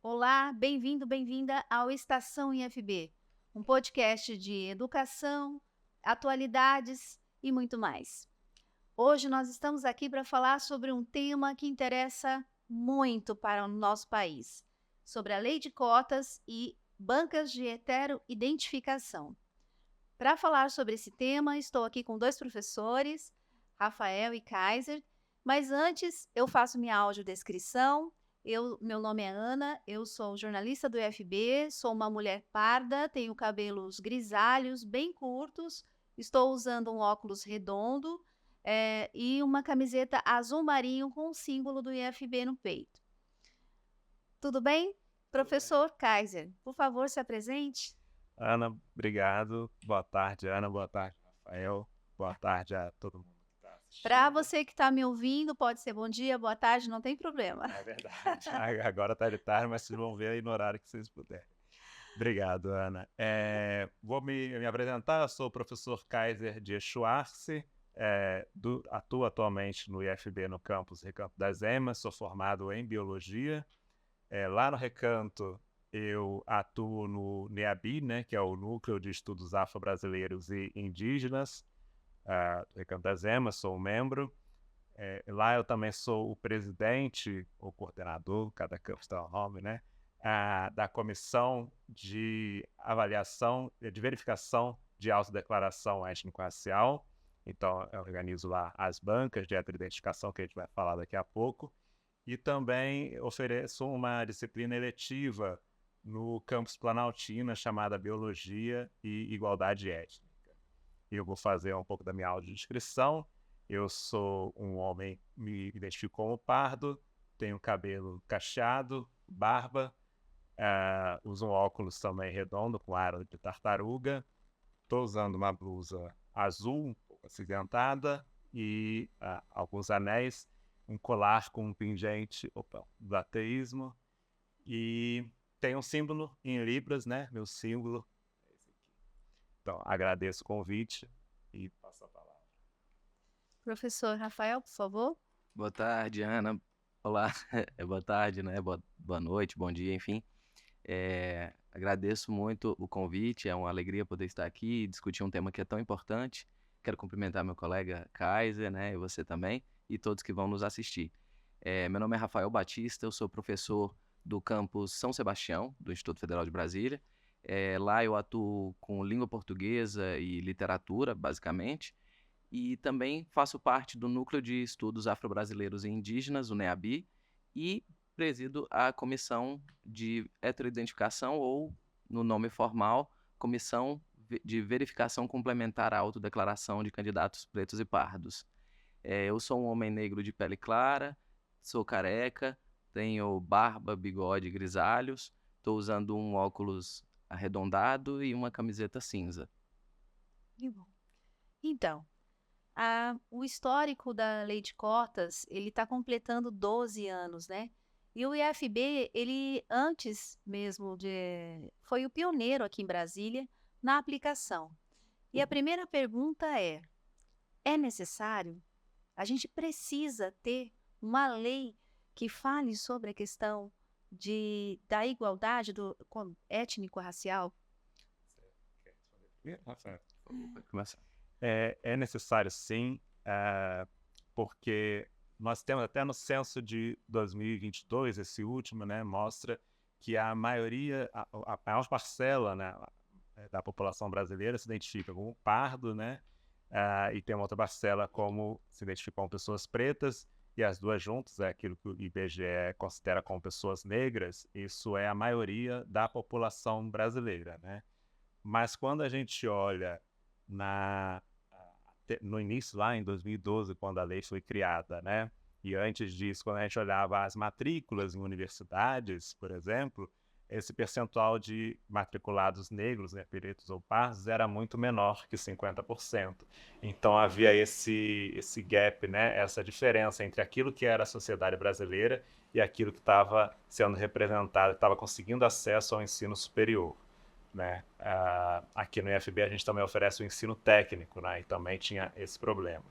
Olá, bem-vindo, bem-vinda ao Estação IFB, um podcast de educação, atualidades e muito mais. Hoje nós estamos aqui para falar sobre um tema que interessa muito para o nosso país, sobre a lei de cotas e bancas de heteroidentificação. Para falar sobre esse tema, estou aqui com dois professores, Rafael e Kaiser, mas antes eu faço minha audiodescrição. Meu nome é Ana, eu sou jornalista do IFB, sou uma mulher parda, tenho cabelos grisalhos, bem curtos, estou usando um óculos redondo e uma camiseta azul marinho com o símbolo do IFB no peito. Tudo bem? Professor Kaiser, por favor, se apresente. Ana, obrigado. Boa tarde, Ana. Boa tarde, Rafael. Boa tarde a todo mundo que está assistindo. Para você que está me ouvindo, pode ser bom dia, boa tarde, não tem problema. É verdade. Agora está de tarde, mas vocês vão ver aí no horário que vocês puderem. Obrigado, Ana. Vou me apresentar. Eu sou o professor Kaiser de Schwartz, atuo atualmente no IFB no campus Recanto das Emas, sou formado em Biologia. Lá no Recanto, eu atuo no NEABI, né, que é o Núcleo de Estudos Afro-Brasileiros e Indígenas, do Recanto das Emas, sou um membro. Lá eu também sou o presidente, ou coordenador, cada campus tem um nome, né, da Comissão de Avaliação, de Verificação de Autodeclaração Étnico-Racial. Então, eu organizo lá as bancas de heteroidentificação, que a gente vai falar daqui a pouco. E também ofereço uma disciplina eletiva no campus Planaltina chamada Biologia e Igualdade Étnica. Eu vou fazer um pouco da minha audiodescrição. Eu sou um homem, me identifico como pardo, tenho cabelo cacheado, barba, uso um óculos também redondo com aro de tartaruga. Estou usando uma blusa azul, um pouco acinzentada, e alguns anéis, um colar com um pingente do ateísmo, e tem um símbolo em Libras, né? Meu símbolo é esse aqui. Então, agradeço o convite e passo a palavra. Professor Rafael, por favor. Boa tarde, Ana. Olá, boa tarde, né? Boa noite, bom dia, enfim. Agradeço muito o convite, é uma alegria poder estar aqui e discutir um tema que é tão importante. Quero cumprimentar meu colega Kaiser, né, e você também, e todos que vão nos assistir. Meu nome é Rafael Batista, eu sou professor do campus São Sebastião, do Instituto Federal de Brasília. Lá eu atuo com língua portuguesa e literatura, basicamente, e também faço parte do Núcleo de Estudos Afro-Brasileiros e Indígenas, o NEABI, e presido a Comissão de Heteroidentificação, ou, no nome formal, Comissão de Verificação Complementar à Autodeclaração de Candidatos Pretos e Pardos. Eu sou um homem negro de pele clara, sou careca, tenho barba, bigode e grisalhos, estou usando um óculos arredondado e uma camiseta cinza. Que bom. Então, o histórico da lei de cotas, ele está completando 12 anos, né? E o IFB, ele antes mesmo foi o pioneiro aqui em Brasília na aplicação. E a primeira pergunta é necessário? A gente precisa ter uma lei que fale sobre a questão da igualdade étnico-racial? Quer responder primeiro, Rafael? Pode começar. É necessário, sim, porque nós temos até no censo de 2022, esse último, né, mostra que a maioria, a maior parcela, né, da população brasileira se identifica como pardo, né, e tem uma outra parcela como se identifica como pessoas pretas, e as duas juntas é aquilo que o IBGE considera como pessoas negras. Isso é a maioria da população brasileira, né? Mas quando a gente olha no início, lá em 2012, quando a lei foi criada, né? E antes disso, quando a gente olhava as matrículas em universidades, por exemplo, esse percentual de matriculados negros, né, pretos ou pardos, era muito menor que 50%. Então havia esse gap, né, essa diferença entre aquilo que era a sociedade brasileira e aquilo que estava sendo representado, que estava conseguindo acesso ao ensino superior. né? Aqui no IFB a gente também oferece o ensino técnico, né? E também tinha esse problema.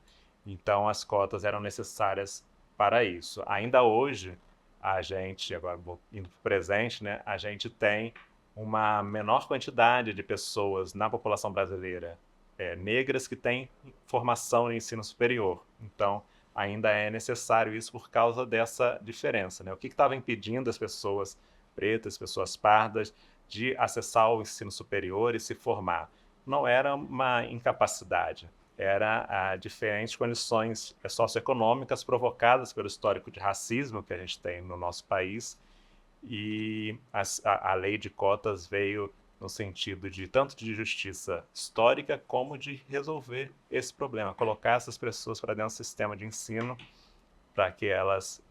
Então as cotas eram necessárias para isso. Ainda hoje, a gente, agora vou indo para o presente, né? A gente tem uma menor quantidade de pessoas na população brasileira negras que têm formação em ensino superior. Então, ainda é necessário isso por causa dessa diferença, né? O que estava impedindo as pessoas pretas, pessoas pardas, de acessar o ensino superior e se formar? Não era uma incapacidade, era diferentes condições socioeconômicas provocadas pelo histórico de racismo que a gente tem no nosso país, e a lei de cotas veio no sentido de tanto de justiça histórica como de resolver esse problema, colocar essas pessoas para dentro do sistema de ensino para que elas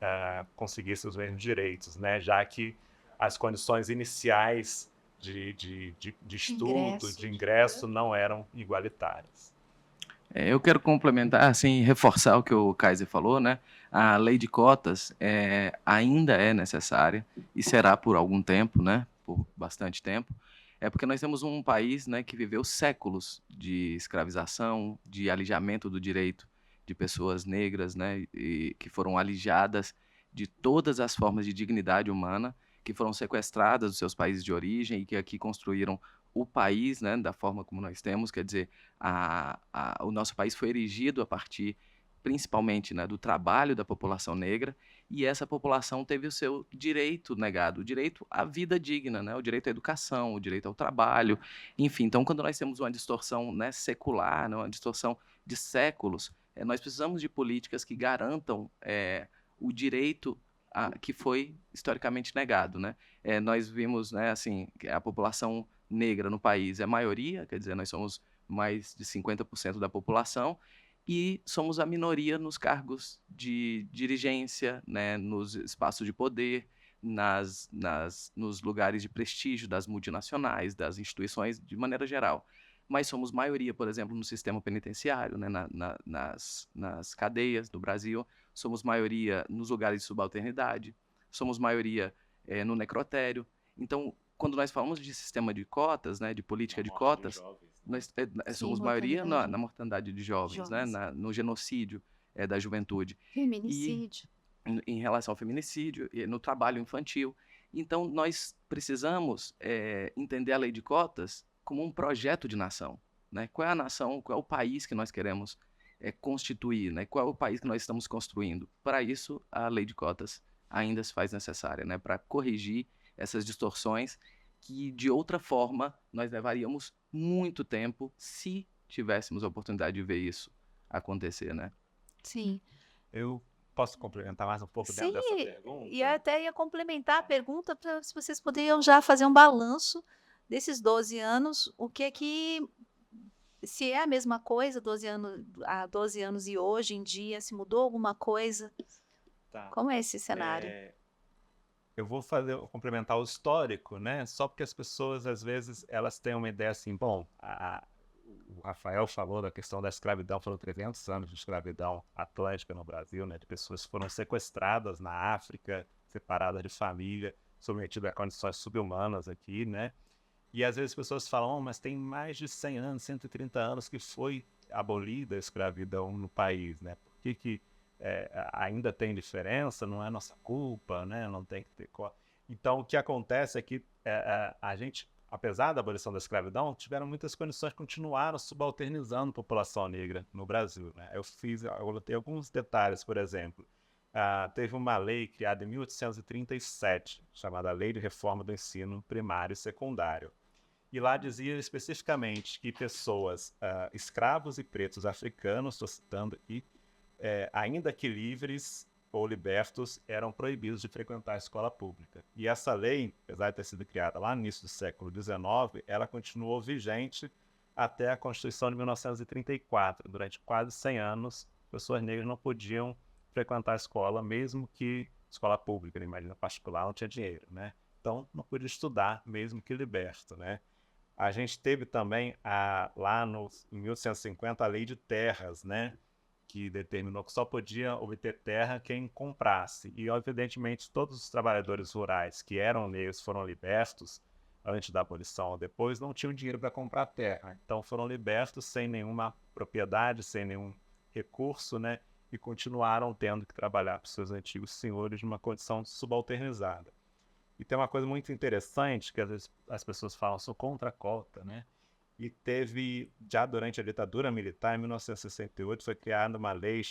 conseguissem os mesmos direitos, né? Já que as condições iniciais de estudo, de ingresso, não eram igualitárias. Eu quero complementar, assim, reforçar o que o Kaiser falou, né? A lei de cotas ainda é necessária e será por algum tempo, né? Por bastante tempo. É porque nós temos um país, né, que viveu séculos de escravização, de alijamento do direito de pessoas negras, né, e que foram alijadas de todas as formas de dignidade humana, que foram sequestradas dos seus países de origem e que aqui construíram o país, né, da forma como nós temos, quer dizer, o nosso país foi erigido a partir, principalmente, né, do trabalho da população negra, e essa população teve o seu direito negado, o direito à vida digna, né, o direito à educação, o direito ao trabalho, enfim. Então, quando nós temos uma distorção, né, secular, né, uma distorção de séculos, nós precisamos de políticas que garantam o direito que foi historicamente negado, né? Nós vimos, né, assim, que a população negra no país é a maioria, quer dizer, nós somos mais de 50% da população, e somos a minoria nos cargos de dirigência, né, nos espaços de poder, nos lugares de prestígio das multinacionais, das instituições de maneira geral. Mas somos maioria, por exemplo, no sistema penitenciário, né, nas cadeias do Brasil, somos maioria nos lugares de subalternidade, somos maioria no necrotério. Então, quando nós falamos de sistema de cotas, né, de política de cotas, nós somos maioria na mortandade de jovens, né, no genocídio da juventude. Feminicídio. E em relação ao feminicídio, e no trabalho infantil. Então, nós precisamos entender a lei de cotas como um projeto de nação, né? Qual é a nação, qual é o país que nós queremos constituir, né? Qual é o país que nós estamos construindo? Para isso, a lei de cotas ainda se faz necessária, né? Para corrigir essas distorções que, de outra forma, nós levaríamos muito tempo se tivéssemos a oportunidade de ver isso acontecer, né? Sim. Eu posso complementar mais um pouco dentro dessa pergunta? E até ia complementar a pergunta para se vocês poderiam já fazer um balanço desses 12 anos, o que é que, se é a mesma coisa, 12 anos, há 12 anos e hoje em dia, se mudou alguma coisa? Tá. Como é esse cenário? Eu vou complementar o histórico, né? Só porque as pessoas, às vezes, elas têm uma ideia assim, bom, o Rafael falou da questão da escravidão, foram 300 anos de escravidão atlântica no Brasil, né? De pessoas que foram sequestradas na África, separadas de família, submetidas a condições subhumanas aqui, né? E às vezes as pessoas falam, oh, mas tem mais de 100 anos, 130 anos que foi abolida a escravidão no país, né? Por que ainda tem diferença? Não é nossa culpa, né? Não tem que ter... Então, o que acontece é que a gente, apesar da abolição da escravidão, tiveram muitas condições que continuaram subalternizando a população negra no Brasil, né? Eu botei alguns detalhes, por exemplo. Teve uma lei criada em 1837, chamada Lei de Reforma do Ensino Primário e Secundário. E lá dizia especificamente que pessoas, escravos e pretos africanos, estou citando aqui, ainda que livres ou libertos, eram proibidos de frequentar a escola pública. E essa lei, apesar de ter sido criada lá no início do século XIX, ela continuou vigente até a Constituição de 1934. Durante quase 100 anos, pessoas negras não podiam frequentar a escola, mesmo que escola pública, imagina particular, não tinha dinheiro, né? Então, não podia estudar, mesmo que liberto, né? A gente teve também, em 1850, a Lei de Terras, né? Que determinou que só podia obter terra quem comprasse. E, evidentemente, todos os trabalhadores rurais que eram negros foram libertos, antes da abolição ou depois, não tinham dinheiro para comprar terra. Então foram libertos sem nenhuma propriedade, sem nenhum recurso, né? E continuaram tendo que trabalhar para os seus antigos senhores numa condição subalternizada. E tem uma coisa muito interessante, que às vezes as pessoas falam, sou contra a cota, né? E teve, já durante a ditadura militar, em 1968, foi criada uma lei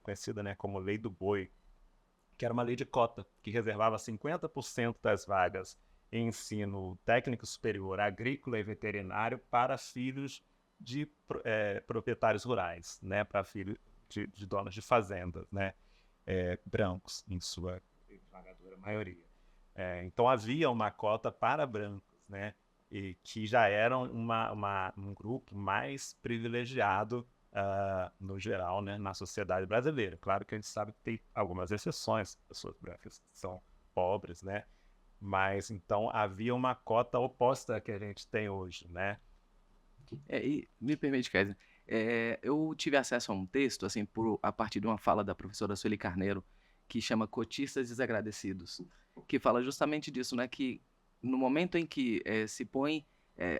conhecida, né, como Lei do Boi, que era uma lei de cota, que reservava 50% das vagas em ensino técnico superior, agrícola e veterinário para filhos de proprietários rurais, né, para filhos de donos de fazendas, né, brancos, em sua esmagadora maioria. Então havia uma cota para brancos, né, e que já eram um grupo mais privilegiado no geral, né, na sociedade brasileira. Claro que a gente sabe que tem algumas exceções, pessoas brancas que são pobres, né, mas então havia uma cota oposta que a gente tem hoje, né. E me permite, Kaiser, eu tive acesso a um texto, assim, a partir de uma fala da professora Sueli Carneiro, que chama Cotistas Desagradecidos, que fala justamente disso, né, que no momento em que se põe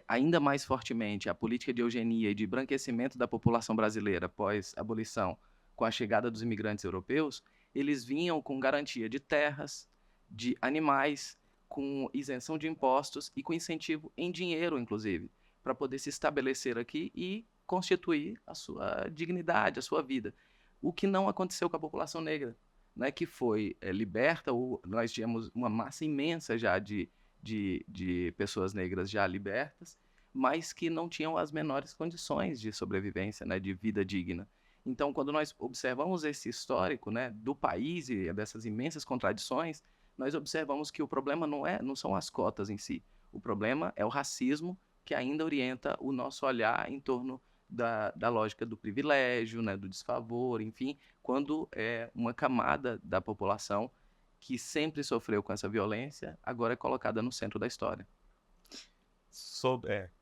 ainda mais fortemente a política de eugenia e de embranquecimento da população brasileira após a abolição, com a chegada dos imigrantes europeus, eles vinham com garantia de terras, de animais, com isenção de impostos e com incentivo em dinheiro, inclusive, para poder se estabelecer aqui e constituir a sua dignidade, a sua vida. O que não aconteceu com a população negra, né, que foi liberta, nós tínhamos uma massa imensa já de pessoas negras já libertas, mas que não tinham as menores condições de sobrevivência, né, de vida digna. Então, quando nós observamos esse histórico, né, do país e dessas imensas contradições, nós observamos que o problema não são as cotas em si. O problema é o racismo que ainda orienta o nosso olhar em torno da lógica do privilégio, né, do desfavor, enfim, quando uma camada da população que sempre sofreu com essa violência, agora é colocada no centro da história. Sobre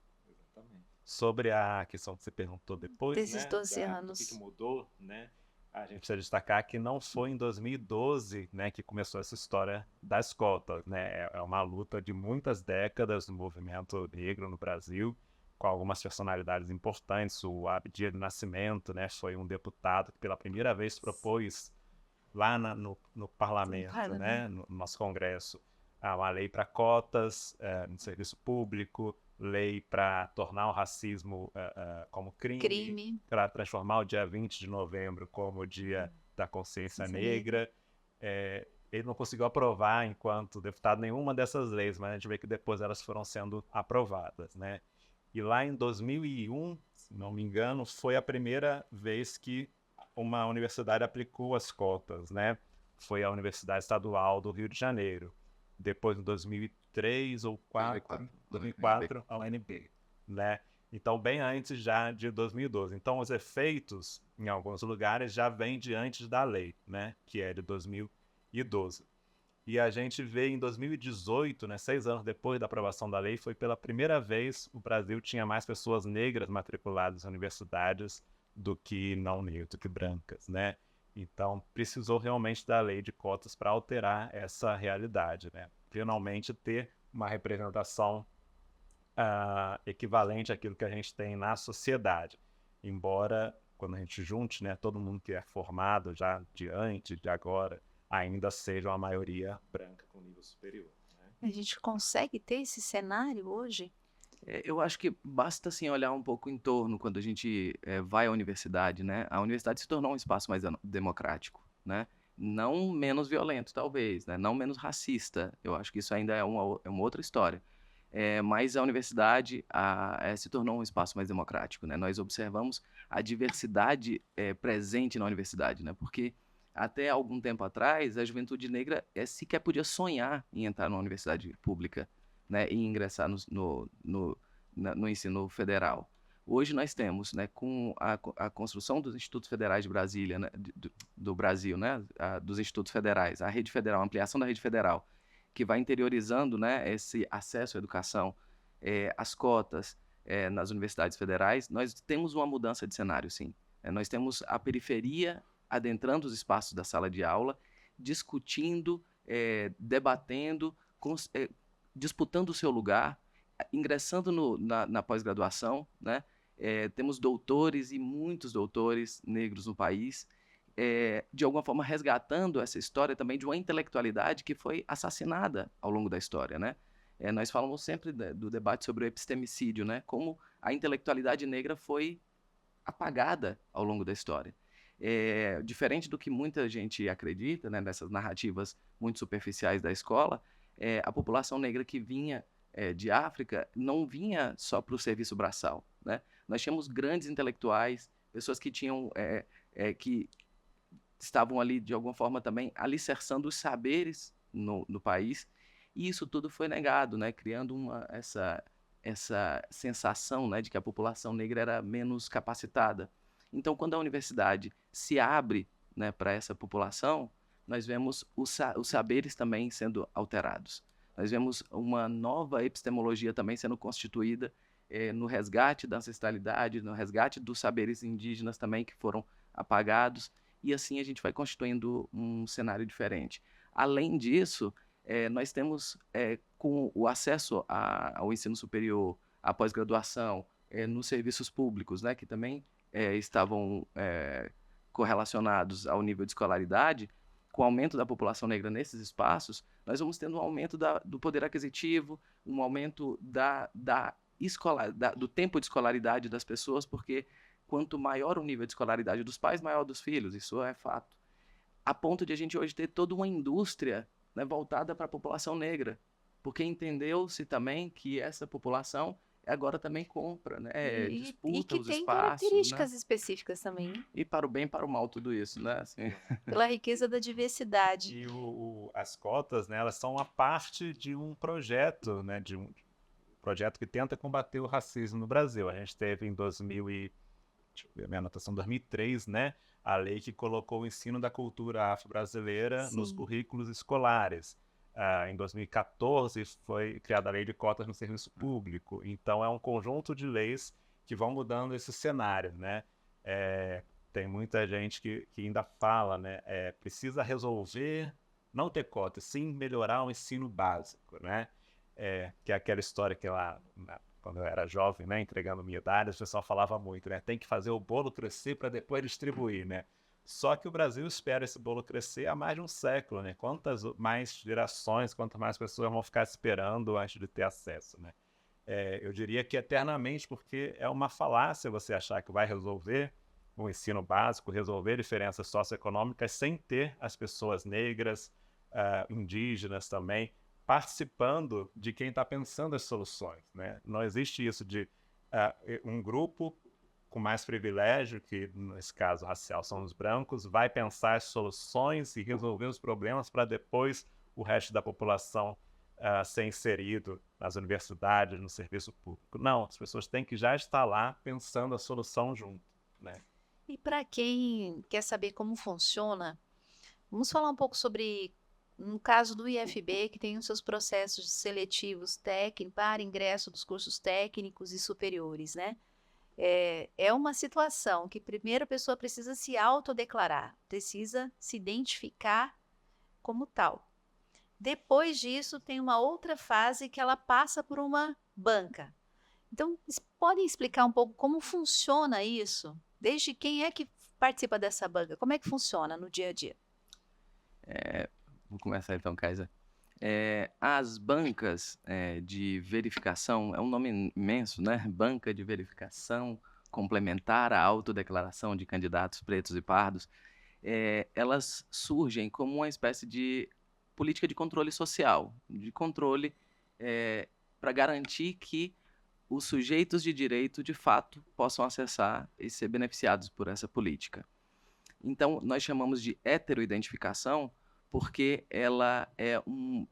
a questão que você perguntou depois, desses 12 anos. O que mudou, né? A gente precisa destacar que não foi em 2012, né, que começou essa história das cotas, né? É uma luta de muitas décadas no movimento negro no Brasil, com algumas personalidades importantes. O Abdias do Nascimento, né, foi um deputado que pela primeira vez propôs lá no parlamento, né, no nosso Congresso, uma lei para cotas no serviço público, lei para tornar o racismo como crime. Para transformar o dia 20 de novembro como o dia da consciência negra. Ele não conseguiu aprovar, enquanto deputado, nenhuma dessas leis, mas a gente vê que depois elas foram sendo aprovadas, né? E lá em 2001, se não me engano, foi a primeira vez que uma universidade aplicou as cotas, né? Foi a Universidade Estadual do Rio de Janeiro. Depois, em 2003 ou 2004, a UNB, né? Então, bem antes já de 2012. Então, os efeitos, em alguns lugares, já vêm de antes da lei, né? Que é de 2012. E a gente vê em 2018, né, 6 anos depois da aprovação da lei, foi pela primeira vez o Brasil tinha mais pessoas negras matriculadas em universidades do que não negras, do que brancas, né? Então, precisou realmente da lei de cotas para alterar essa realidade, né? Finalmente ter uma representação equivalente àquilo que a gente tem na sociedade. Embora, quando a gente junte, né, todo mundo que é formado já de antes, de agora, ainda seja uma maioria branca com nível superior, né? A gente consegue ter esse cenário hoje? Eu acho que basta assim olhar um pouco em torno quando a gente vai à universidade, né? A universidade se tornou um espaço mais democrático, né? Não menos violento, talvez, né? Não menos racista. Eu acho que isso ainda é uma outra história. Mas a universidade se tornou um espaço mais democrático, né? Nós observamos a diversidade presente na universidade, né? Porque até algum tempo atrás, a juventude negra sequer podia sonhar em entrar numa universidade pública, né, e ingressar no ensino federal. Hoje nós temos, né, com a construção dos institutos federais de Brasília, né, do Brasil, né, dos institutos federais, a rede federal, a ampliação da rede federal, que vai interiorizando, né, esse acesso à educação, as cotas nas universidades federais, nós temos uma mudança de cenário, sim. Nós temos a periferia adentrando os espaços da sala de aula, discutindo, debatendo, disputando o seu lugar ingressando na pós-graduação, né? Temos doutores e muitos doutores negros no país, de alguma forma resgatando essa história também de uma intelectualidade que foi assassinada ao longo da história, né? Nós falamos sempre do debate sobre o epistemicídio, né? Como a intelectualidade negra foi apagada ao longo da história. Diferente do que muita gente acredita, né, nessas narrativas muito superficiais da escola, a população negra que vinha de África não vinha só para o serviço braçal, né? Nós tínhamos grandes intelectuais, pessoas que tinham que estavam ali de alguma forma também alicerçando os saberes no país, e isso tudo foi negado, né? Criando essa sensação, né, de que a população negra era menos capacitada. Então, quando a universidade se abre, né, para essa população, nós vemos os saberes também sendo alterados. Nós vemos uma nova epistemologia também sendo constituída no resgate da ancestralidade, no resgate dos saberes indígenas também que foram apagados, e assim a gente vai constituindo um cenário diferente. Além disso, nós temos, com o acesso ao ensino superior, à pós-graduação, nos serviços públicos, né, que também estavam correlacionados ao nível de escolaridade, com o aumento da população negra nesses espaços, nós vamos tendo um aumento do poder aquisitivo, um aumento do tempo de escolaridade das pessoas, porque quanto maior o nível de escolaridade dos pais, maior dos filhos, isso é fato. A ponto de a gente hoje ter toda uma indústria, né, voltada para a população negra, porque entendeu-se também que essa população agora também compra, né, disputa e que os tem espaços, características né? específicas também, né? E para o bem e para o mal tudo isso, né? Assim. Pela riqueza da diversidade. E as cotas, né, elas são uma parte de um projeto, né, de um projeto que tenta combater o racismo no Brasil. A gente teve em 2003, né, a lei que colocou o ensino da cultura afro-brasileira nos Sim. currículos escolares. Em 2014 foi criada a lei de cotas no serviço público. Então é um conjunto de leis que vão mudando esse cenário, né? Tem muita gente que ainda fala, né? Precisa resolver, não ter cota, sim melhorar o ensino básico, né? Que é aquela história que lá, quando eu era jovem, né, entregando minha idade, o pessoal falava muito, né? Tem que fazer o bolo crescer para depois distribuir, né? Só que o Brasil espera esse bolo crescer há mais de um século, né? Quantas mais gerações, quantas mais pessoas vão ficar esperando antes de ter acesso, né? Eu diria que eternamente, porque é uma falácia você achar que vai resolver o ensino básico, resolver diferenças socioeconômicas sem ter as pessoas negras, indígenas também, participando de quem está pensando as soluções, né? Não existe isso de um grupo com mais privilégio, que nesse caso racial são os brancos, vai pensar as soluções e resolver os problemas para depois o resto da população ser inserido nas universidades, no serviço público. Não, as pessoas têm que já estar lá pensando a solução junto, né? E para quem quer saber como funciona, vamos falar um pouco sobre, no caso do IFB, que tem os seus processos seletivos técnicos para ingresso dos cursos técnicos e superiores, né? É uma situação que primeiro a pessoa precisa se autodeclarar, precisa se identificar como tal. Depois disso, tem uma outra fase que ela passa por uma banca. Então, podem explicar um pouco como funciona isso? Desde quem é que participa dessa banca? Como é que funciona no dia a dia? Vou começar então, Kaisa. As bancas de verificação, é um nome imenso, né? Banca de verificação complementar à autodeclaração de candidatos pretos e pardos, elas surgem como uma espécie de política de controle social, de controle para garantir que os sujeitos de direito, de fato, possam acessar e ser beneficiados por essa política. Então, nós chamamos de heteroidentificação porque ela é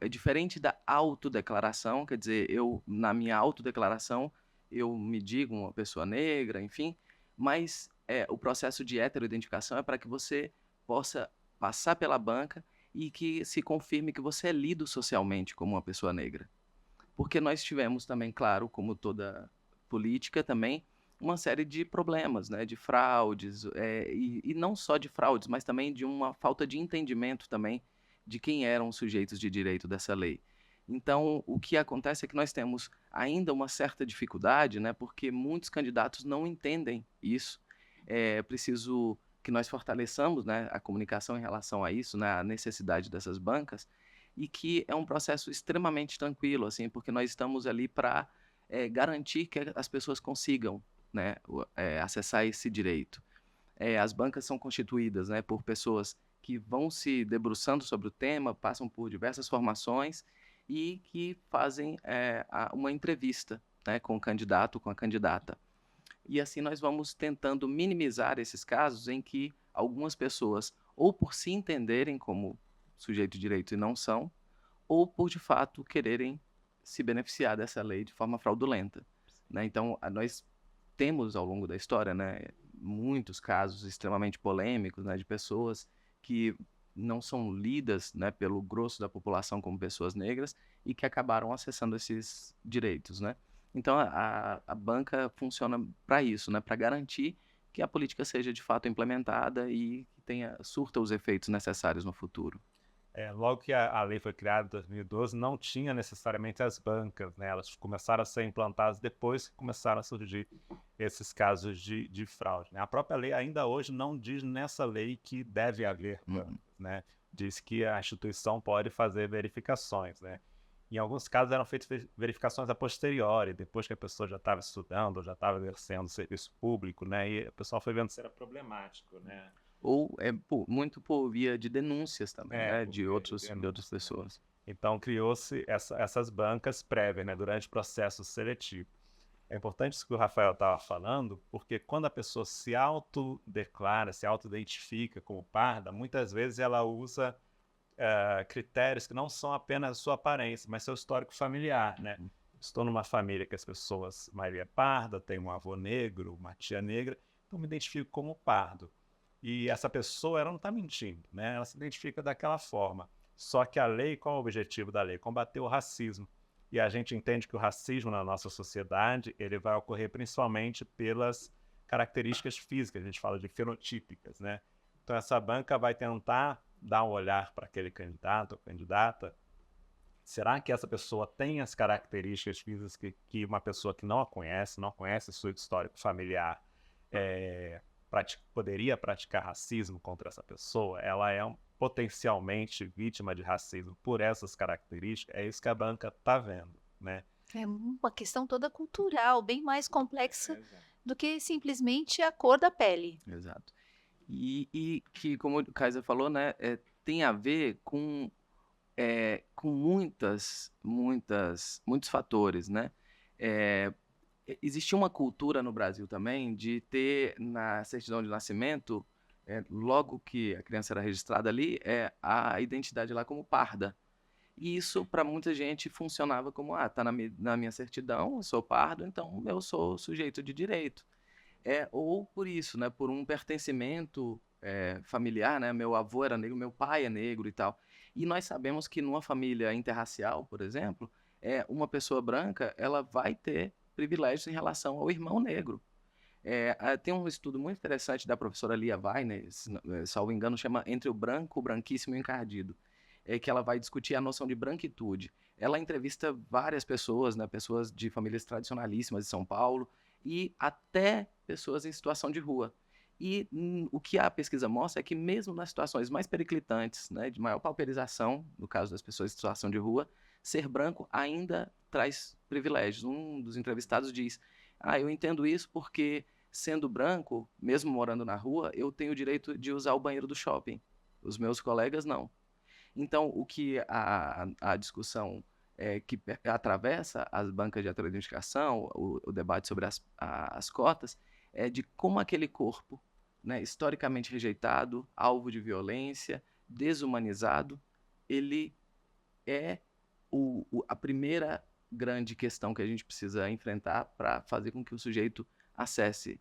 diferente da autodeclaração, quer dizer, na minha autodeclaração, eu me digo uma pessoa negra, enfim, mas o processo de heteroidentificação é para que você possa passar pela banca e que se confirme que você é lido socialmente como uma pessoa negra. Porque nós tivemos também, claro, como toda política também, uma série de problemas, né, de fraudes, e não só de fraudes, mas também de uma falta de entendimento também de quem eram os sujeitos de direito dessa lei. Então, o que acontece é que nós temos ainda uma certa dificuldade, né, porque muitos candidatos não entendem isso. É preciso que nós fortaleçamos, né, a comunicação em relação a isso, né, a necessidade dessas bancas, e que é um processo extremamente tranquilo, assim, porque nós estamos ali para garantir que as pessoas consigam, né, acessar esse direito. As bancas são constituídas, né, por pessoas que vão se debruçando sobre o tema, passam por diversas formações e que fazem uma entrevista, né, com o candidato, com a candidata. E assim nós vamos tentando minimizar esses casos em que algumas pessoas, ou por se entenderem como sujeito de direito e não são, ou por de fato quererem se beneficiar dessa lei de forma fraudulenta, né? Então, nós temos ao longo da história, né, muitos casos extremamente polêmicos, né, de pessoas que não são lidas, né, pelo grosso da população como pessoas negras e que acabaram acessando esses direitos, né? Então, a banca funciona para isso, né, para garantir que a política seja de fato implementada e que surta os efeitos necessários no futuro. Logo que a lei foi criada em 2012, não tinha necessariamente as bancas, né? Elas começaram a ser implantadas depois que começaram a surgir esses casos de fraude, né? A própria lei ainda hoje não diz nessa lei que deve haver bancas, né? Diz que a instituição pode fazer verificações, né? Em alguns casos eram feitas verificações a posteriori, depois que a pessoa já estava estudando, já estava exercendo serviço público, né? E o pessoal foi vendo se era problemático, né? Ou muito por via de denúncias também, né, Por de via outras denúncia, né? pessoas. Então criou-se essas bancas prévias, né, durante o processo seletivo. É importante isso que o Rafael estava falando, porque quando a pessoa se autodeclara, se autoidentifica como parda, muitas vezes ela usa critérios que não são apenas a sua aparência, mas seu histórico familiar, né? Estou numa família que as pessoas, a maioria é parda, tem um avô negro, uma tia negra, então me identifico como pardo. E essa pessoa, ela não está mentindo, né? Ela se identifica daquela forma. Só que a lei, qual é o objetivo da lei? Combater o racismo. E a gente entende que o racismo na nossa sociedade, ele vai ocorrer principalmente pelas características físicas, a gente fala de fenotípicas, né? Então essa banca vai tentar dar um olhar para aquele candidato ou candidata. Será que essa pessoa tem as características físicas que uma pessoa que não a conhece, não conhece seu histórico familiar, poderia praticar racismo contra essa pessoa? Ela é potencialmente vítima de racismo por essas características? É isso que a banca está vendo, né? É uma questão toda cultural, bem mais complexa do que simplesmente a cor da pele. Exato. E que, como o Kaiser falou, né, tem a ver com muitos fatores, né? Existia uma cultura no Brasil também de ter na certidão de nascimento, logo que a criança era registrada ali, a identidade lá como parda. E isso, para muita gente, funcionava como, tá na minha certidão, eu sou pardo, então eu sou sujeito de direito. Ou por isso, né, por um pertencimento familiar, né, meu avô era negro, meu pai é negro e tal. E nós sabemos que numa família interracial, por exemplo, uma pessoa branca, ela vai ter privilégios em relação ao irmão negro. Tem um estudo muito interessante da professora Lia Weiner, salvo engano, chama Entre o Branco, o Branquíssimo e o Encardido, que ela vai discutir a noção de branquitude. Ela entrevista várias pessoas, né, pessoas de famílias tradicionalíssimas de São Paulo, e até pessoas em situação de rua. E o que a pesquisa mostra é que mesmo nas situações mais periclitantes, né, de maior pauperização, no caso das pessoas em situação de rua, ser branco ainda traz privilégios. Um dos entrevistados diz, eu entendo isso porque, sendo branco, mesmo morando na rua, eu tenho o direito de usar o banheiro do shopping. Os meus colegas não. Então, o que a discussão que atravessa as bancas de autoidentificação, o debate sobre as cotas, é de como aquele corpo, né, historicamente rejeitado, alvo de violência, desumanizado, ele é a primeira grande questão que a gente precisa enfrentar para fazer com que o sujeito acesse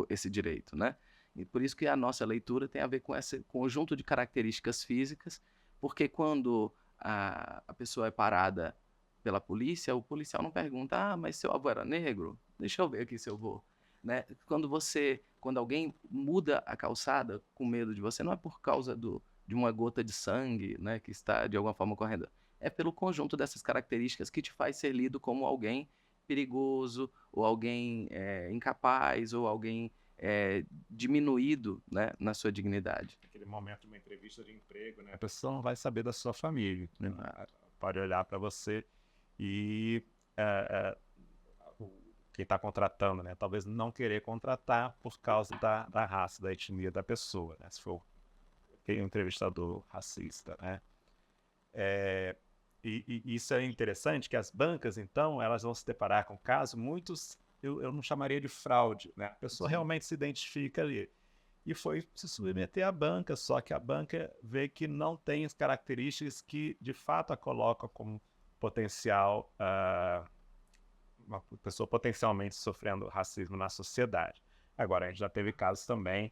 esse direito, né? E por isso que a nossa leitura tem a ver com esse conjunto de características físicas, porque quando a pessoa é parada pela polícia, o policial não pergunta, mas seu avô era negro? Deixa eu ver aqui seu avô. Né? Quando alguém muda a calçada com medo de você, não é por causa de uma gota de sangue, né, que está de alguma forma correndo. é pelo conjunto dessas características que te faz ser lido como alguém perigoso, ou alguém incapaz, ou alguém diminuído, né, na sua dignidade. Aquele momento de uma entrevista de emprego, né? A pessoa não vai saber da sua família, né? Pode olhar para você e quem está contratando, né? Talvez não querer contratar por causa da raça, da etnia da pessoa, né? Se for um entrevistador racista, né? E isso é interessante, que as bancas, então, elas vão se deparar com casos muitos, eu não chamaria de fraude, né? A pessoa realmente se identifica ali. E foi se submeter à banca, só que a banca vê que não tem as características que, de fato, a colocam como potencial, uma pessoa potencialmente sofrendo racismo na sociedade. Agora, a gente já teve casos também,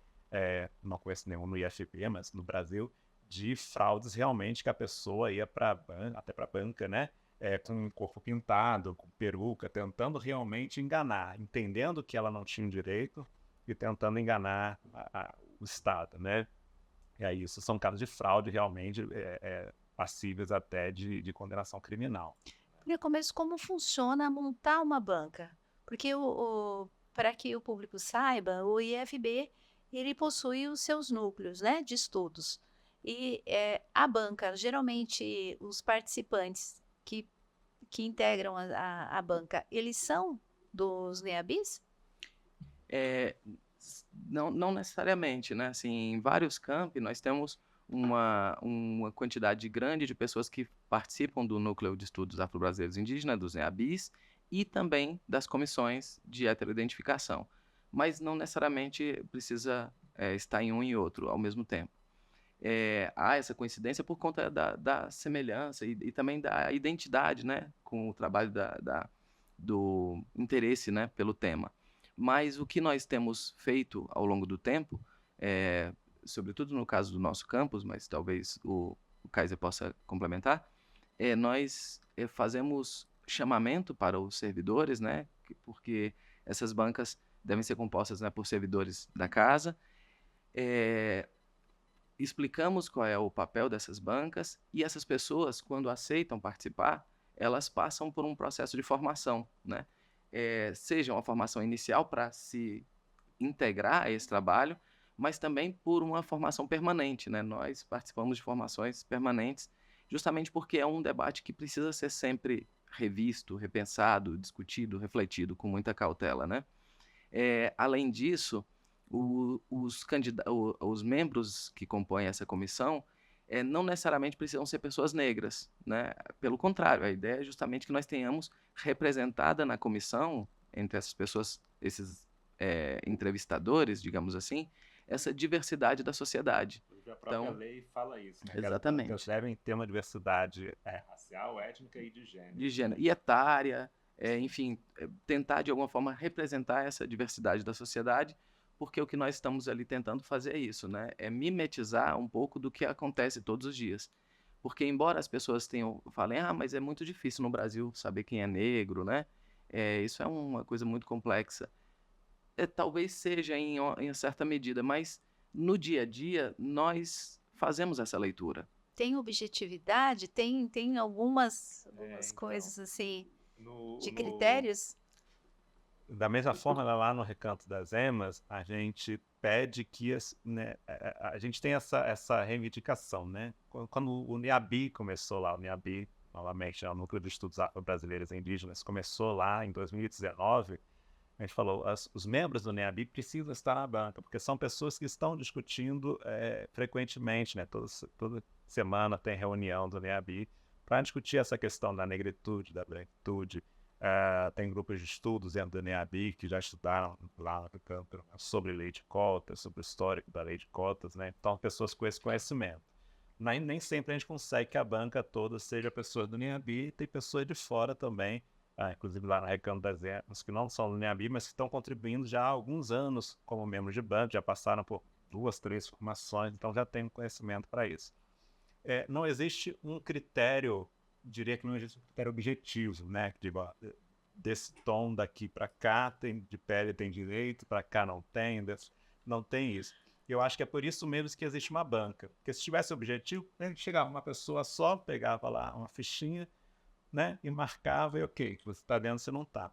não conheço nenhum no IFP, mas no Brasil, de fraudes realmente que a pessoa ia até para a banca, né? Com o corpo pintado, com peruca, tentando realmente enganar, entendendo que ela não tinha direito e tentando enganar o Estado, né? E aí isso são casos de fraude realmente passíveis até de condenação criminal. Queria começo como funciona montar uma banca, porque para que o público saiba, o IFB ele possui os seus núcleos, né, de estudos. E a banca, geralmente os participantes que integram a banca, eles são dos NEABIs? Não necessariamente, né? Assim, em vários campi nós temos uma quantidade grande de pessoas que participam do Núcleo de Estudos Afro-Brasileiros Indígenas, dos NEABIs, e também das comissões de heteroidentificação. Mas não necessariamente precisa estar em um e outro ao mesmo tempo. Há essa coincidência por conta da semelhança e também da identidade, né? Com o trabalho do interesse, né? Pelo tema. Mas o que nós temos feito ao longo do tempo, sobretudo no caso do nosso campus, mas talvez o Kaiser possa complementar, nós fazemos chamamento para os servidores, né, porque essas bancas devem ser compostas, né, por servidores da casa. Explicamos qual é o papel dessas bancas e essas pessoas, quando aceitam participar, elas passam por um processo de formação, né? Seja uma formação inicial para se integrar a esse trabalho, mas também por uma formação permanente, né? Nós participamos de formações permanentes justamente porque é um debate que precisa ser sempre revisto, repensado, discutido, refletido com muita cautela, né? Além disso, os membros que compõem essa comissão não necessariamente precisam ser pessoas negras, né? Pelo contrário, a ideia é justamente que nós tenhamos representada na comissão, entre essas pessoas, esses entrevistadores, digamos assim, essa diversidade da sociedade. A própria lei fala isso, né? Exatamente. Que eles devem ter uma diversidade racial, étnica e de gênero. De gênero e etária, enfim, tentar de alguma forma representar essa diversidade da sociedade, porque o que nós estamos ali tentando fazer é isso, né? É mimetizar um pouco do que acontece todos os dias. Porque embora as pessoas falem, mas é muito difícil no Brasil saber quem é negro, né? Isso é uma coisa muito complexa. Talvez seja em certa medida, mas no dia a dia nós fazemos essa leitura. Tem objetividade? Tem algumas coisas assim de critérios? Da mesma forma, lá no Recanto das Emas, a gente pede que a gente tem essa reivindicação, né? Quando o NEABI começou lá, o NEABI, novamente, o Núcleo de Estudos Afro-Brasileiros e Indígenas, começou lá em 2019, a gente falou, os membros do NEABI precisam estar na banca, porque são pessoas que estão discutindo frequentemente, né? Toda semana tem reunião do NEABI para discutir essa questão da negritude, da branquitude. Tem grupos de estudos dentro do NEABI que já estudaram lá no campo sobre lei de cotas, sobre o histórico da lei de cotas, né? Então, pessoas com esse conhecimento. Nem sempre a gente consegue que a banca toda seja pessoas do NEABI, tem pessoas de fora também, inclusive lá no Recanto das Emas, que não são do NEABI, mas que estão contribuindo já há alguns anos como membros de banca, já passaram por 2, 3 formações, então já tem conhecimento para isso. Não existe um critério, diria que não existe um critério objetivo, né? Tipo, desse tom daqui para cá, de pele tem direito, para cá não tem isso. Eu acho que é por isso mesmo que existe uma banca. Porque se tivesse objetivo, a gente chegava uma pessoa só, pegava lá uma fichinha, né, e marcava e ok, você está dentro, você não está.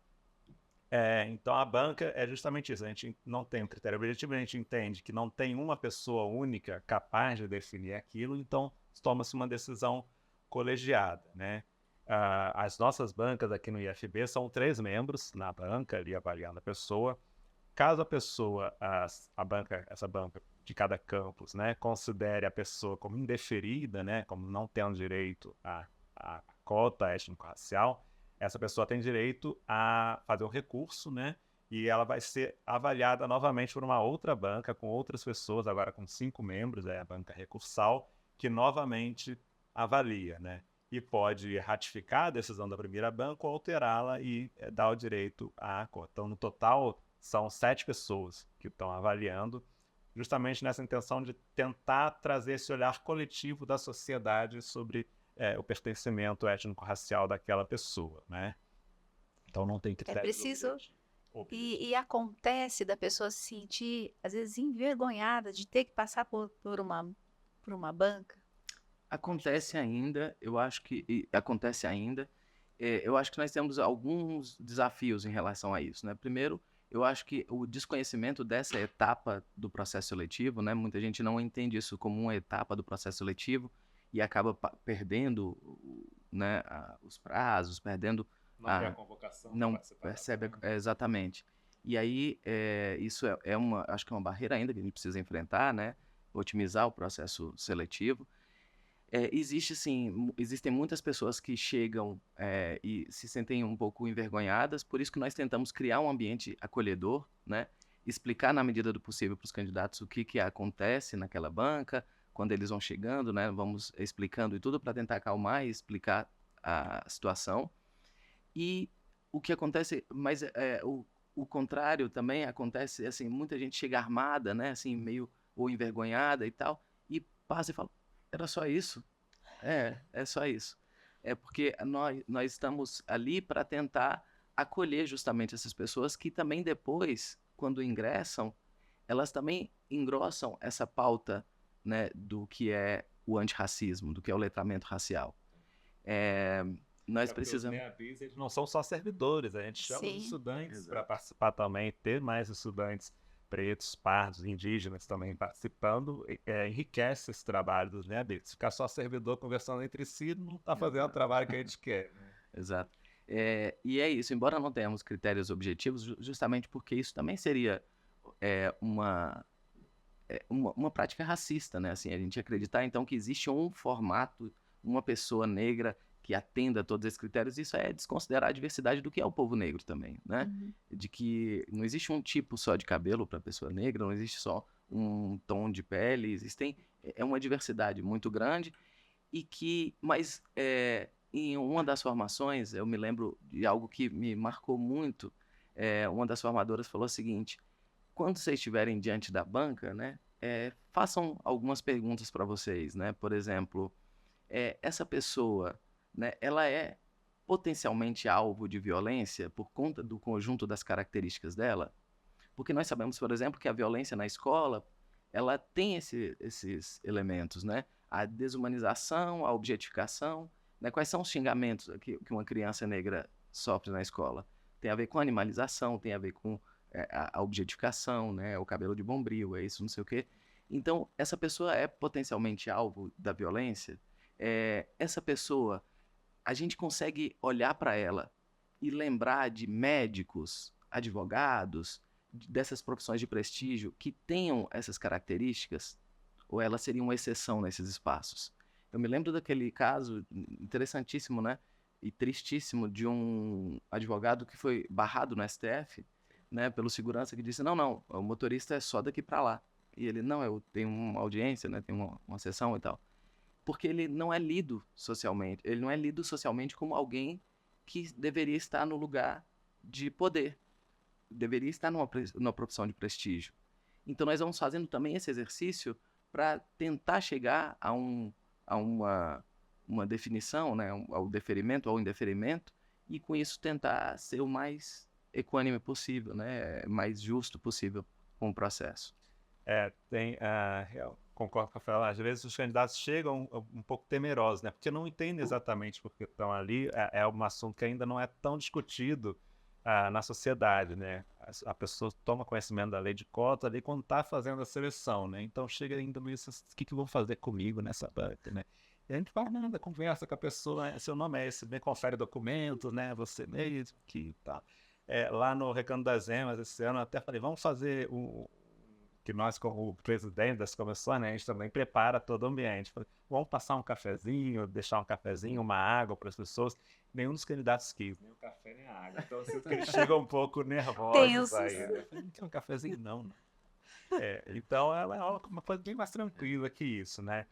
Então a banca é justamente isso, a gente não tem um critério objetivo, a gente entende que não tem uma pessoa única capaz de definir aquilo, então toma-se uma decisão colegiada, né? As nossas bancas aqui no IFB são 3 membros na banca, ali avaliando a pessoa. Caso a pessoa, essa banca de cada campus, né, considere a pessoa como indeferida, né, como não tendo direito à cota étnico-racial, essa pessoa tem direito a fazer um recurso, né, e ela vai ser avaliada novamente por uma outra banca, com outras pessoas, agora com 5 membros, é a banca recursal, que novamente avalia, né, e pode ratificar a decisão da primeira banca ou alterá-la e dar o direito à cota. Então, no total, são 7 pessoas que estão avaliando, justamente nessa intenção de tentar trazer esse olhar coletivo da sociedade sobre o pertencimento étnico-racial daquela pessoa, né? Então não tem critérios preciso- objetivos. E acontece da pessoa se sentir, às vezes, envergonhada de ter que passar por uma banca. Acontece ainda, eu acho que acontece ainda. Eu acho que nós temos alguns desafios em relação a isso, né? Primeiro, eu acho que o desconhecimento dessa etapa do processo seletivo, né? Muita gente não entende isso como uma etapa do processo seletivo e acaba perdendo, né, os prazos, perdendo Não tem a convocação para não participar da percebe banca. exatamente. E aí, isso acho que é uma barreira ainda que a gente precisa enfrentar, né? Otimizar o processo seletivo. Existem muitas pessoas que chegam e se sentem um pouco envergonhadas, por isso que nós tentamos criar um ambiente acolhedor, né? Explicar na medida do possível para os candidatos o que acontece naquela banca, quando eles vão chegando, né? Vamos explicando e tudo para tentar acalmar e explicar a situação. E o que acontece, mas o contrário também acontece, assim, muita gente chega armada, né? Assim, meio ou envergonhada e tal, e passa e fala, era só isso? É só isso. É porque nós estamos ali para tentar acolher justamente essas pessoas que também depois, quando ingressam, elas também engrossam essa pauta, né, do que é o antirracismo, do que é o letramento racial. Nós precisamos... Os NEABs, eles não são só servidores, a gente chama os Sim. estudantes para Exato. participar também, ter mais estudantes pretos, pardos, indígenas também participando, enriquece esse trabalho dos NEABs. Ficar só servidor conversando entre si não está fazendo o trabalho que a gente quer, né? Exato. E é isso, embora não tenhamos critérios objetivos, justamente porque isso também seria uma prática racista, né? Assim, a gente acreditar, então, que existe um formato, uma pessoa negra que atenda a todos esses critérios, isso é desconsiderar a diversidade do que é o povo negro também, né? Uhum. De que não existe um tipo só de cabelo para pessoa negra, não existe só um tom de pele, é uma diversidade muito grande mas em uma das formações, eu me lembro de algo que me marcou muito, uma das formadoras falou o seguinte, quando vocês estiverem diante da banca, né, façam algumas perguntas para vocês, né? Por exemplo, essa pessoa, né, ela é potencialmente alvo de violência por conta do conjunto das características dela? Porque nós sabemos, por exemplo, que a violência na escola, ela tem esses elementos, né? A desumanização, a objetificação, né? Quais são os xingamentos que uma criança negra sofre na escola? Tem a ver com animalização, tem a ver com a objetificação, né? O cabelo de bombril, é isso, não sei o quê. Então, essa pessoa é potencialmente alvo da violência? Essa pessoa, a gente consegue olhar para ela e lembrar de médicos, advogados, dessas profissões de prestígio que tenham essas características, ou elas seriam uma exceção nesses espaços? Eu me lembro daquele caso interessantíssimo, né, e tristíssimo, de um advogado que foi barrado no STF, né, pelo segurança que disse, não, o motorista é só daqui para lá. E ele, não, eu tenho uma audiência, né, tenho uma sessão e tal. Porque ele não é lido socialmente, como alguém que deveria estar no lugar de poder, deveria estar numa profissão de prestígio. Então nós vamos fazendo também esse exercício para tentar chegar a uma definição, né, ao deferimento, ao indeferimento, e com isso tentar ser o mais equânime possível, né, mais justo possível com o processo. concordo com a Rafael, às vezes os candidatos chegam um pouco temerosos, né? Porque não entendem exatamente por que estão ali. É um assunto que ainda não é tão discutido na sociedade, né? A pessoa toma conhecimento da lei de cota ali quando está fazendo a seleção, né? Então chega ainda meio assim, o que vão fazer comigo nessa banca, né? E a gente faz nada, conversa com a pessoa, seu nome é esse, bem, confere documento, né? Você mesmo, que tal. Lá no Recanto das Emas, esse ano, eu até falei, vamos fazer que nós, como presidente das comissões, né, a gente também prepara todo o ambiente. Falei, vamos passar um cafezinho, deixar um cafezinho, uma água para as pessoas. Nenhum dos candidatos quis, nem o café, nem a água. Então, eu sinto que eles chegam um pouco nervosos aí. Né? Falei, não quer um cafezinho? Não. Então, ela é uma coisa bem mais tranquila que isso, né?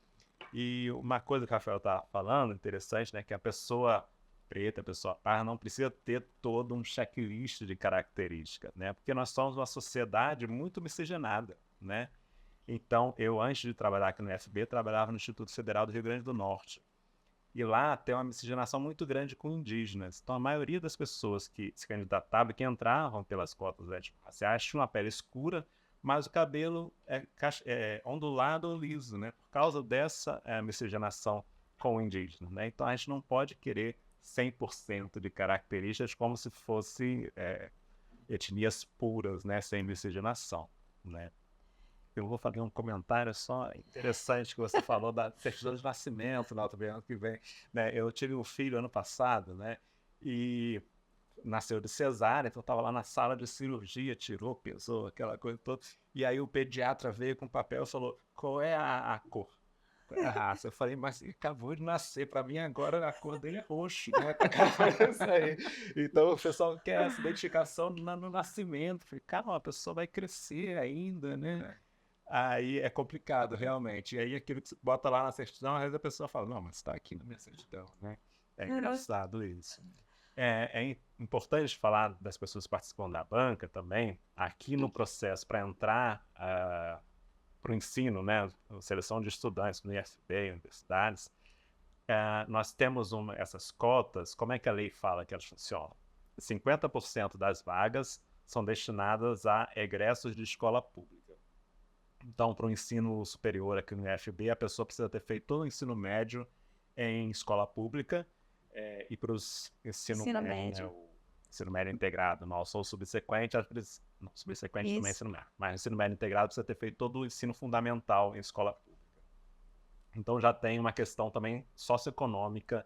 E uma coisa que o Rafael tá falando, interessante, né? Que a pessoa preta, a pessoa parda, não precisa ter todo um checklist de características, né? Porque nós somos uma sociedade muito miscigenada, né? Então, eu, antes de trabalhar aqui no UFB, trabalhava no Instituto Federal do Rio Grande do Norte. E lá tem uma miscigenação muito grande com indígenas. Então, a maioria das pessoas que se candidatavam, que entravam pelas cotas étnico-raciais, tinham uma pele escura, mas o cabelo é ondulado ou liso, né? Por causa dessa miscigenação com o indígena, né? Então, a gente não pode querer 100% de características como se fossem etnias puras, né? Sem miscigenação, né? Eu vou fazer um comentário só interessante que você falou da certidão de nascimento no ano que vem, né? Eu tive um filho ano passado, né? E nasceu de cesárea, então eu estava lá na sala de cirurgia, tirou, pesou, aquela coisa toda. E aí o pediatra veio com papel e falou, qual é a cor? Qual é a raça? Eu falei, mas ele acabou de nascer, para mim agora a cor dele é roxo, né? Isso aí. Então o pessoal quer essa identificação no nascimento. Eu falei, calma, a pessoa vai crescer ainda, né? Aí é complicado, realmente. E aí aquilo que você bota lá na certidão, às vezes a pessoa fala, não, mas está aqui na minha certidão, né? É engraçado isso. É importante falar das pessoas que participam da banca também, aqui no processo para entrar para o ensino, né? A seleção de estudantes no IFB, universidades, nós temos essas cotas, como é que a lei fala que elas funcionam? 50% das vagas são destinadas a egressos de escola pública. Então, para o ensino superior aqui no IFB, a pessoa precisa ter feito todo o ensino médio em escola pública e para o ensino médio, né, o ensino médio integrado, não só o subsequente, não, subsequente também é ensino médio, mas o ensino médio integrado precisa ter feito todo o ensino fundamental em escola pública. Então, já tem uma questão também socioeconômica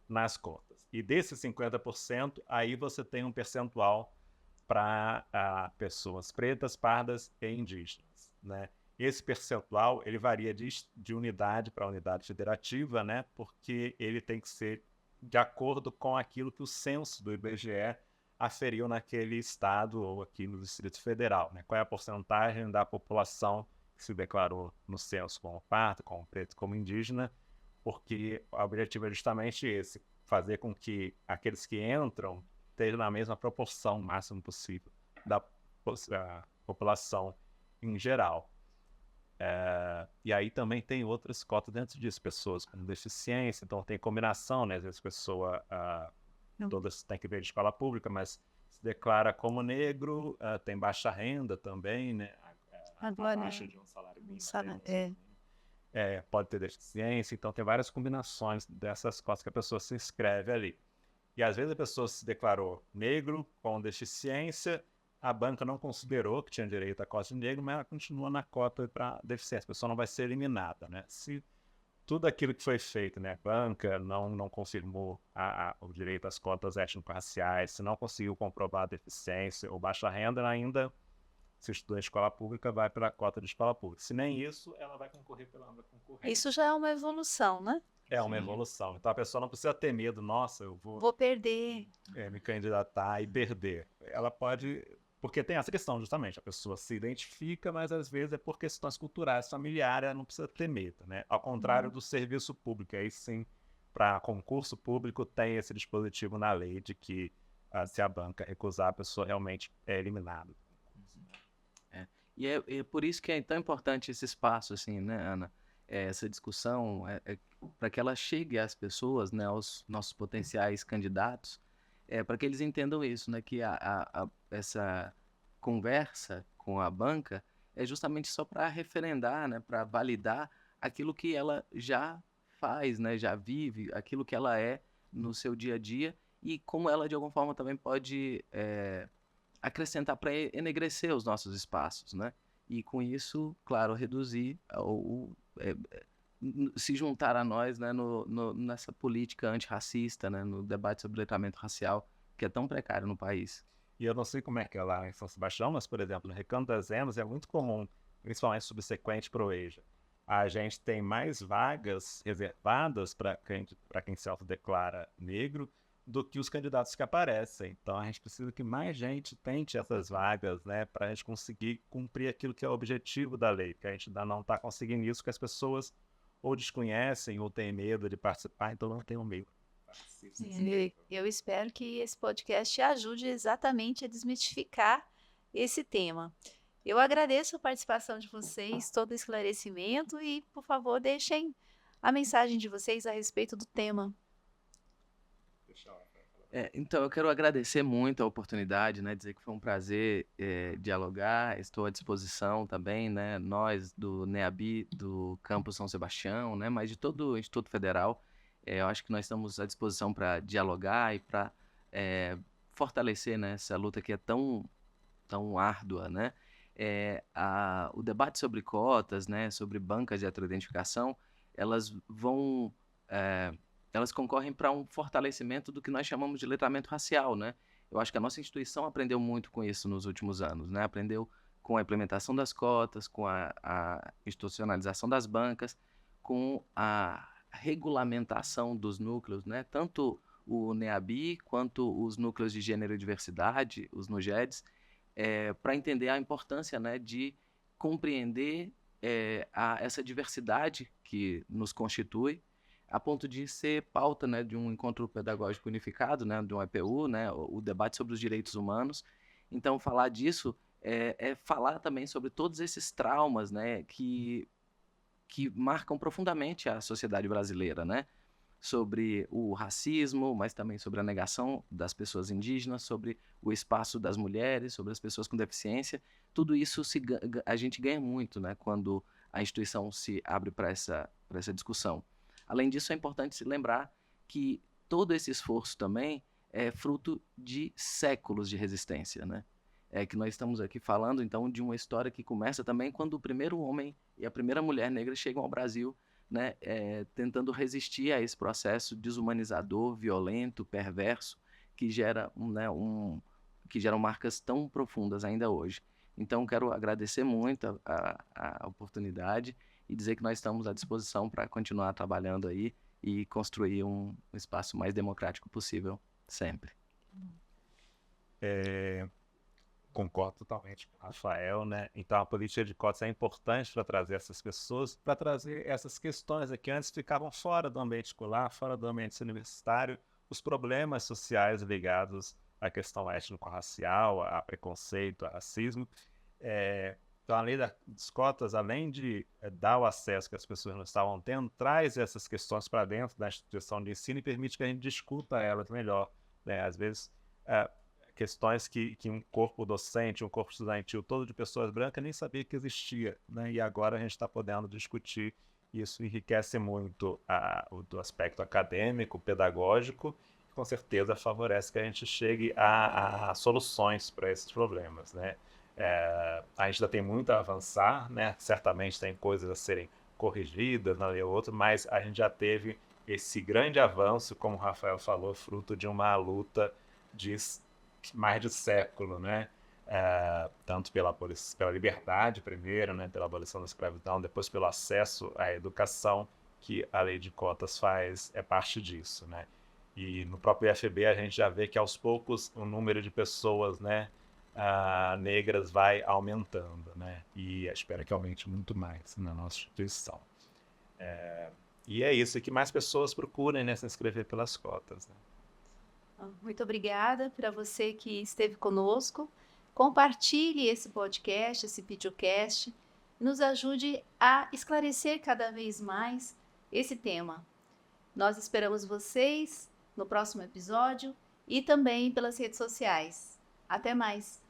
nas cotas. E desses 50%, aí você tem um percentual para pessoas pretas, pardas e indígenas, né? Esse percentual ele varia de unidade para unidade federativa, né? Porque ele tem que ser de acordo com aquilo que o censo do IBGE aferiu naquele estado ou aqui no Distrito Federal, né? Qual é a porcentagem da população que se declarou no censo como pardo, como preto, como indígena, porque o objetivo é justamente esse, fazer com que aqueles que entram estejam na mesma proporção, o máximo possível, da população em geral. E aí também tem outras cotas dentro disso, pessoas com deficiência, então tem combinação, né? Às vezes a pessoa, todas têm que ver de escola pública, mas se declara como negro, tem baixa renda também, né? Abaixo de um salário mínimo. Pode ter deficiência, então tem várias combinações dessas cotas que a pessoa se inscreve ali. E às vezes a pessoa se declarou negro com deficiência, a banca não considerou que tinha direito à cota de negro, mas ela continua na cota para deficiência. A pessoa não vai ser eliminada, né? Se tudo aquilo que foi feito, né? A banca não confirmou o direito às cotas étnico-raciais, se não conseguiu comprovar a deficiência ou baixa renda, ainda, se estudar em escola pública, vai para a cota de escola pública. Se nem isso, ela vai concorrer pela concorrência. Isso já é uma evolução, né? É uma evolução. Então a pessoa não precisa ter medo, nossa, eu vou perder. Me candidatar e perder. Ela pode, porque tem essa questão justamente, a pessoa se identifica, mas às vezes é por questões culturais, familiares, ela não precisa ter medo, né? Ao contrário do serviço público, aí sim, para concurso público tem esse dispositivo na lei de que se a banca recusar, a pessoa realmente é eliminada. E é por isso que é tão importante esse espaço, assim, né, Ana? Essa discussão, para que ela chegue às pessoas, né, aos nossos potenciais candidatos, para que eles entendam isso, né, que essa conversa com a banca, é justamente só para referendar, né, para validar aquilo que ela já faz, né, já vive, aquilo que ela é no seu dia a dia e como ela de alguma forma também pode acrescentar para enegrecer os nossos espaços, né? E com isso, claro, reduzir se juntar a nós, né, nessa política antirracista, né, no debate sobre letramento racial, que é tão precário no país. E eu não sei como é que é lá em São Sebastião, mas, por exemplo, no Recanto das Emas é muito comum, principalmente subsequente para o EJA. A gente tem mais vagas reservadas para quem se autodeclara negro do que os candidatos que aparecem. Então, a gente precisa que mais gente tente essas vagas, né, para a gente conseguir cumprir aquilo que é o objetivo da lei, porque a gente ainda não está conseguindo isso, que as pessoas ou desconhecem ou têm medo de participar, então não tem um meio. Sim, eu espero que esse podcast ajude exatamente a desmistificar esse tema. Eu agradeço a participação de vocês, todo o esclarecimento e, por favor, deixem a mensagem de vocês a respeito do tema. Então, eu quero agradecer muito a oportunidade, né, dizer que foi um prazer dialogar, estou à disposição também, né, nós do NEABI, do Campus São Sebastião, né, mas de todo o Instituto Federal, eu acho que nós estamos à disposição para dialogar e para fortalecer, né, essa luta que é tão árdua, né. O debate sobre cotas, né, sobre bancas de heteroidentificação, elas vão... elas concorrem para um fortalecimento do que nós chamamos de letramento racial, né? Eu acho que a nossa instituição aprendeu muito com isso nos últimos anos, né? Aprendeu com a implementação das cotas, com a institucionalização das bancas, com a regulamentação dos núcleos, né? Tanto o NEABI quanto os núcleos de gênero e diversidade, os NUGEDs, para entender a importância, né, de compreender essa diversidade que nos constitui, a ponto de ser pauta, né, de um encontro pedagógico unificado, né, de um EPU, né, o debate sobre os direitos humanos. Então, falar disso é falar também sobre todos esses traumas, né, que marcam profundamente a sociedade brasileira, né, sobre o racismo, mas também sobre a negação das pessoas indígenas, sobre o espaço das mulheres, sobre as pessoas com deficiência. Tudo isso a gente ganha muito, né, quando a instituição se abre para essa discussão. Além disso, é importante se lembrar que todo esse esforço também é fruto de séculos de resistência, né? É que nós estamos aqui falando, então, de uma história que começa também quando o primeiro homem e a primeira mulher negra chegam ao Brasil, né, tentando resistir a esse processo desumanizador, violento, perverso, que gera, que geram marcas tão profundas ainda hoje. Então, quero agradecer muito a oportunidade e dizer que nós estamos à disposição para continuar trabalhando aí e construir um espaço mais democrático possível, sempre. Concordo totalmente com o Rafael, né? Então a política de cotas é importante para trazer essas pessoas, para trazer essas questões que antes ficavam fora do ambiente escolar, fora do ambiente universitário, os problemas sociais ligados à questão étnico-racial, a preconceito, a racismo. Então a lei das cotas, além de dar o acesso que as pessoas não estavam tendo, traz essas questões para dentro da instituição de ensino e permite que a gente discuta elas melhor, né? Às vezes questões que um corpo docente, um corpo estudantil todo de pessoas brancas nem sabia que existia, né? E agora a gente está podendo discutir, e isso enriquece muito do aspecto acadêmico, pedagógico, e com certeza favorece que a gente chegue a soluções para esses problemas, né? A gente ainda tem muito a avançar, né? Certamente tem coisas a serem corrigidas na lei ou outra, mas a gente já teve esse grande avanço, como o Rafael falou, fruto de uma luta de mais de século, né? Tanto pela liberdade primeiro, né? Pela abolição da escravidão, depois pelo acesso à educação, que a lei de cotas é parte disso, né? E no próprio IFB a gente já vê que aos poucos o número de pessoas, né, negras vai aumentando, né? E espero que aumente muito mais na nossa instituição. E é isso, que mais pessoas procurem, né, se inscrever pelas cotas, né? Muito obrigada para você que esteve conosco. Compartilhe esse podcast, esse videocast, e nos ajude a esclarecer cada vez mais esse tema. Nós esperamos vocês no próximo episódio e também pelas redes sociais. Até mais!